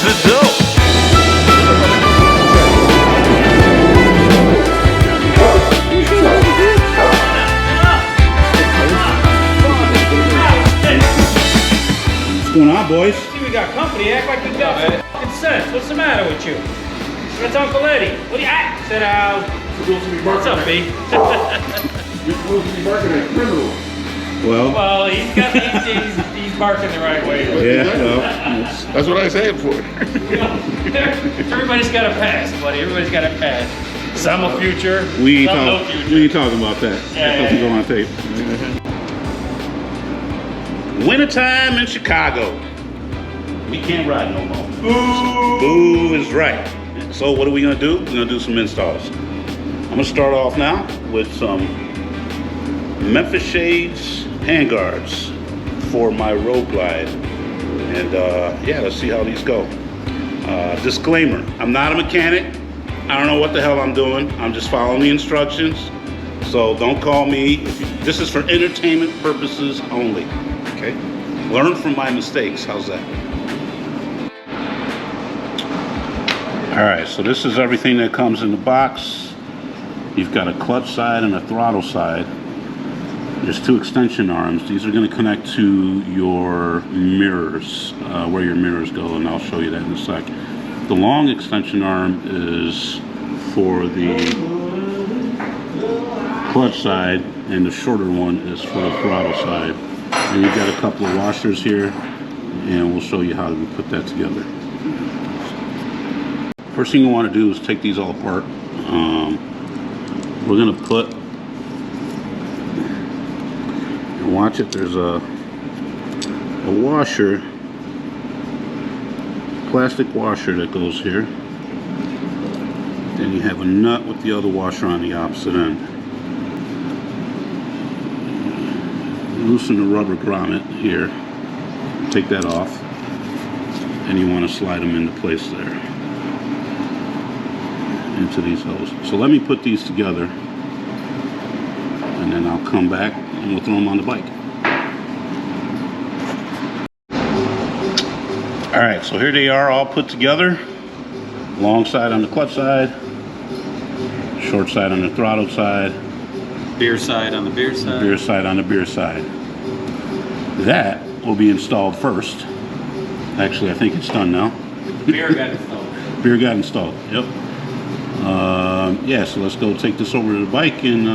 Let's go. What's going on, boys? See, we got company. Act like you got some fucking sense. What's the matter with you? That's Uncle Eddie. What do you act? Sit down. What's up, B? You're supposed to be barking at criminals. Well, He's barking the right way. yeah, well, That's what I said for. Everybody's got a past, buddy. Everybody's got a past. Some a future, we ain't, some no future. we ain't talking about that. Yeah, That doesn't go on tape. Wintertime in Chicago. We can't ride no more. Boo! Boo is right. So what are we gonna do? We're gonna do some installs. I'm gonna start off now with some Memphis shades handguards for my road glide. And yeah, let's see how these go. Disclaimer, I'm not a mechanic. I don't know what the hell I'm doing. I'm just following the instructions. So don't call me. This is for entertainment purposes only. Okay? Learn from my mistakes. How's that? All right, so this is everything that comes in the box. You've got a clutch side and a throttle side. There's two extension arms. These are going to connect to your mirrors, where your mirrors go, and I'll show you that in a sec. The long extension arm is for the clutch side, and the shorter one is for the throttle side. And you've got a couple of washers here, and we'll show you how we put that together. First thing you want to do is take these all apart. We're going to put, watch it, there's a washer, plastic washer that goes here. Then you have a nut with the other washer on the opposite end. Loosen the rubber grommet here, take that off, and you want to slide them into place there, into these holes. So let me put these together, and then I'll come back and we'll throw them on the bike. All right, so here they are all put together. Long side on the clutch side, short side on the throttle side, Beer side on the beer side. beer side on the beer side. That will be installed first. Actually, I think it's done now. Beer got installed. Beer got installed, yep. Yeah, so let's go take this over to the bike and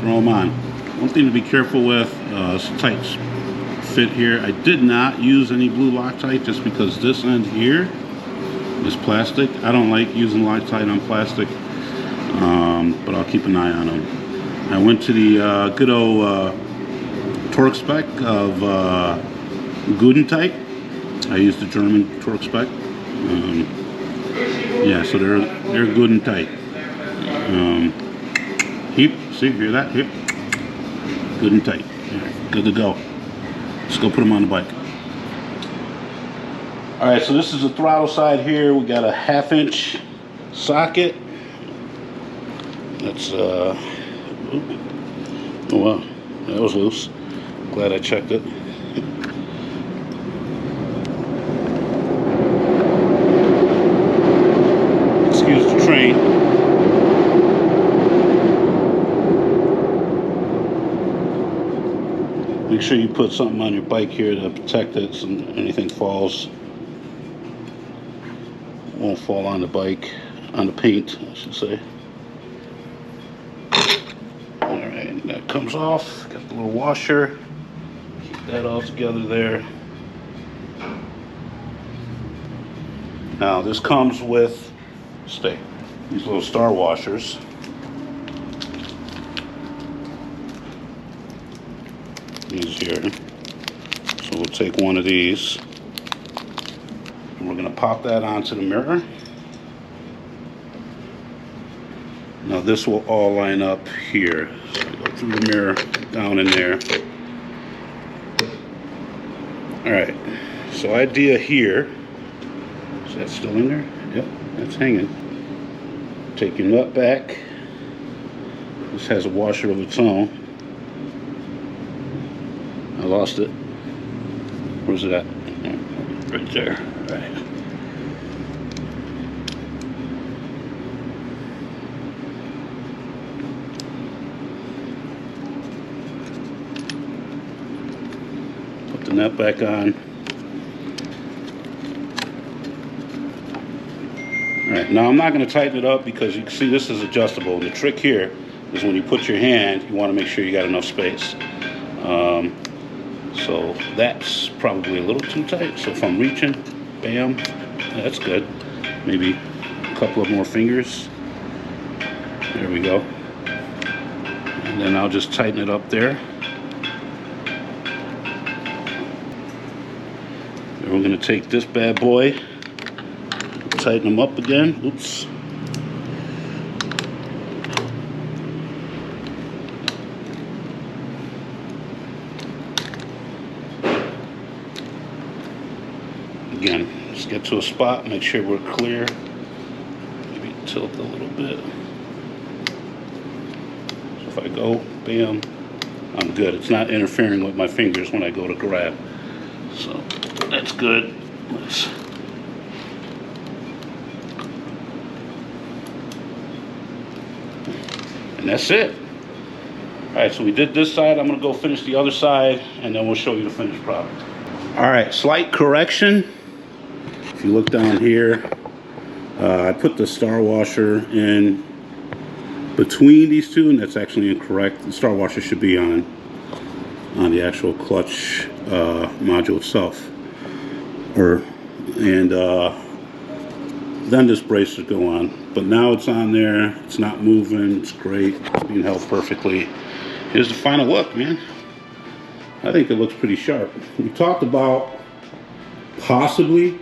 throw them on. One thing to be careful with is tight fit here. I did not use any blue Loctite just because this end here is plastic. I don't like using Loctite on plastic, but I'll keep an eye on them. I went to the good old torque spec of Gudentite. I used the German torque spec. Yeah, so they're good and tight. Heap, see, hear that? Heap. Good and tight. Good to go. Let's go put them on the bike. All right, so this is the throttle side here. We got a 1/2" socket. That's oh wow, that was loose. Glad I checked it. Excuse the train. Make sure you put something on your bike here to protect it so anything falls won't fall on the bike, on the paint, I should say. Alright, that comes off. Got the little washer. Keep that all together there. Now this comes with, these little star washers. These here. So we'll take one of these and we're going to pop that onto the mirror. Now this will all line up here. So go through the mirror, down in there. Alright, so idea here, is that still in there? Yep, that's hanging. Take your nut back. This has a washer of its own. I lost it. Where's it at? Right there. All right. that back on. All right, now I'm not going to tighten it up because you can see this is adjustable. And the trick here is when you put your hand, you want to make sure you got enough space. So that's probably a little too tight. So if I'm reaching, bam, that's good. Maybe a couple of more fingers. There we go. And then I'll just tighten it up there. Then we're going to take this bad boy, tighten them up again. Oops. Again, just get to a spot, make sure we're clear. Maybe tilt a little bit. So if I go, bam, I'm good. It's not interfering with my fingers when I go to grab. So that's good. And that's it. All right, so we did this side. I'm gonna go finish the other side, and then we'll show you the finished product. All right, slight correction. If you look down here, I put the star washer in between these two, and that's actually incorrect. The star washer should be on the actual clutch module itself. Then this brace should go on. But now it's on there, it's not moving, it's great, it's being held perfectly. Here's the final look, man. I think it looks pretty sharp. We talked about possibly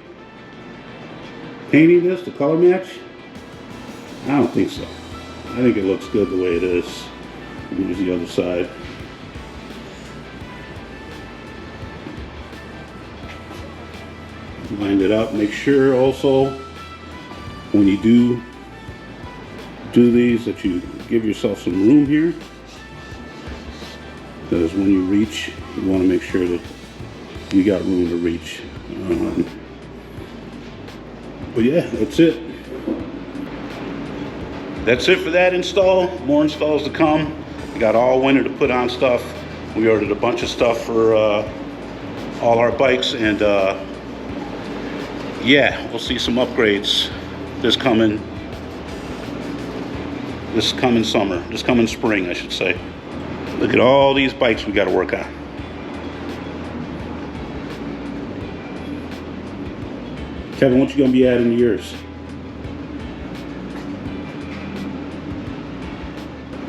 painting this to color match. I don't think so. I think it looks good the way it is. Here's the other side. Line it up. Make sure also when you do these that you give yourself some room here, because when you reach, you want to make sure that you got room to reach. But yeah, that's it. That's it for that install. More installs to come. We got all winter to put on stuff. We ordered a bunch of stuff for all our bikes, and yeah, we'll see some upgrades this coming spring, I should say. Look at all these bikes we got to work on. Kevin, what you gonna be adding to yours?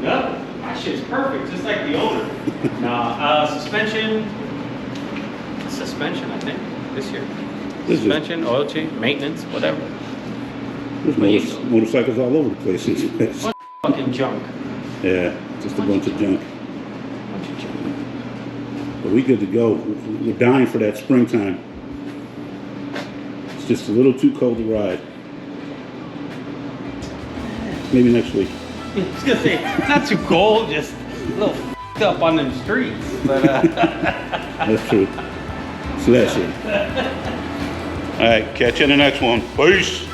No, my shit's perfect, just like the owner. Suspension, I think, this year. Suspension, oil change, maintenance, whatever. There's motorcycles all over the place. What fucking junk? Yeah, just a bunch of junk. But we good to go. We're dying for that springtime. It's just a little too cold to ride. Maybe next week. I was gonna say, not too cold, just a little f***ed up on them streets. But That's true. So that's it. All right, catch you in the next one. Peace.